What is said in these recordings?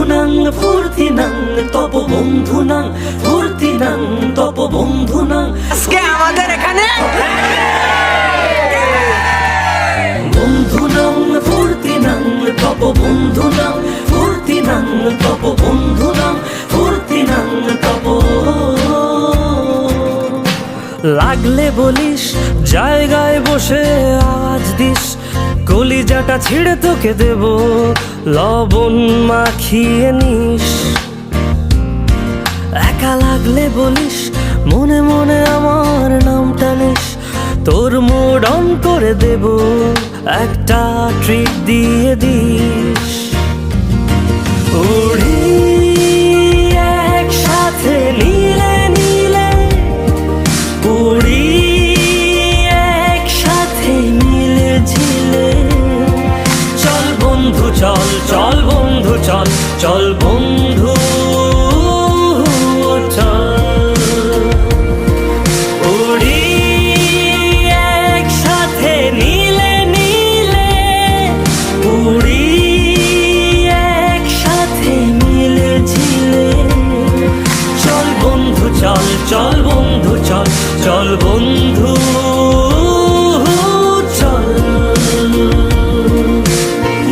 বন্ধুনাং ফুর্তিনাং তপ বন্ধুনাং ফুর্তিনাং তপ বন্ধুনাং। আজকে আমাদের এখানে বন্ধুনাং ফুর্তিনাং তপ বন্ধুনাং ফুর্তিনাং তপ বন্ধুনাং ফুর্তিনাং তপ। লাগলে বলিস জায়গায় বসে আওয়াজ দিস, কলিজাটা ছিঁড়ে তোকে দেব লবণ মাখিয়ে নিস। একা লাগলে বলিস মনে মনে আমার নামটা নিস, তোর মুড অন করে দেব একটা ট্রিট দিয়ে দিস। উড়ি একসাথে নীলে নীলে, উড়ি একসাথে মিলে ঝিলে। চল বন্ধু চল, চল বন্ধু চল, চল বন্ধু চল। উড়ি একসাথে নীলে নীলে, উড়ি একসাথে মিলে ঝিলে। চল বন্ধু চল, চল বন্ধু চল, চল বন্ধু চল।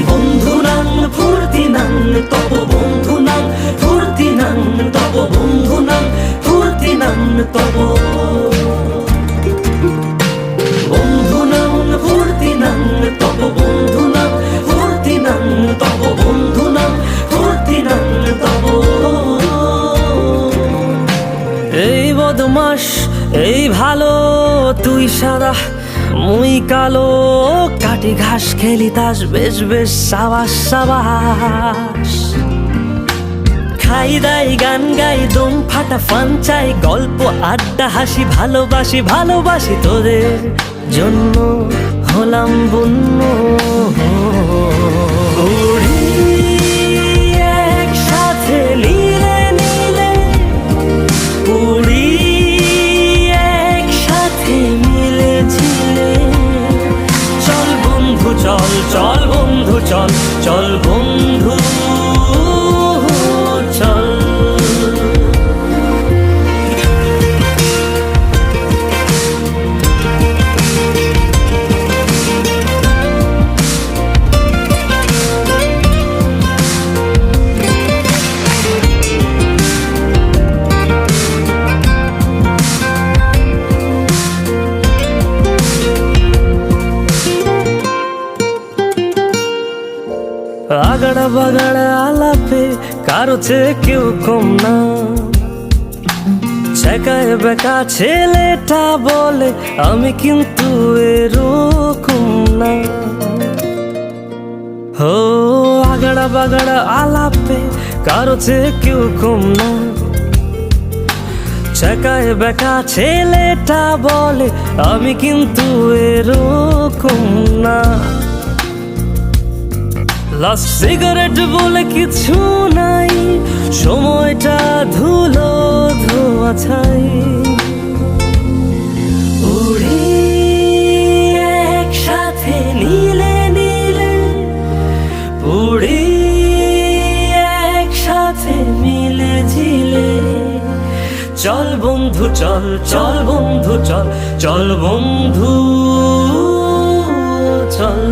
বন্ধুনাং ফুর্তিনাং তপ বন্ধুনাং ফুর্তিনাং তপ বন্ধুনাং ফুর্তিনাং তপ। বন্ধুনাং ফুর্তিনাং তপ বন্ধুনাং ফুর্তিনাং তপ বন্ধুনাং ফুর্তিনাং তপ। এই বদমাস এই ভালো, তুই সাদা মুই কালো, কাটি ঘাস খেলি তাস বেশ বেশ সাবাস সাবাস। খাই দাই গান গাই দম ফাটা ফান চাই, গল্প আড্ডা হাসি ভালোবাসি ভালোবাসি তোদের জন্য হলাম বন্য। উড়ি একসাথে নীলে নীলে, উড়ি একসাথে মিলে ঝিলে। চল বন্ধু চল, চল বন্ধু চল, চল বন্ধু চল। আগাড়া বাগাড়া আলাপে কারো চেয়ে কেউ কম না, ছেকায় বেকা ছেলেটা বলে আমি কিন্তু এরকম না। ও আগাড়া বাগাড়া আলাপে কারো চেয়ে কেউ কম না, ছেকায় বেকা ছেলেটা বলে আমি কিন্তু এরকম না। লাস্ট সিগারেট বলে কিছু নাই, সময়টা ধুলো ধোয়া ছাই। উড়ি একসাথে নীলে নীলে, উড়ি একসাথে মিলে ঝিলে। চল বন্ধু চল, চল বন্ধু চল, চল বন্ধু চল।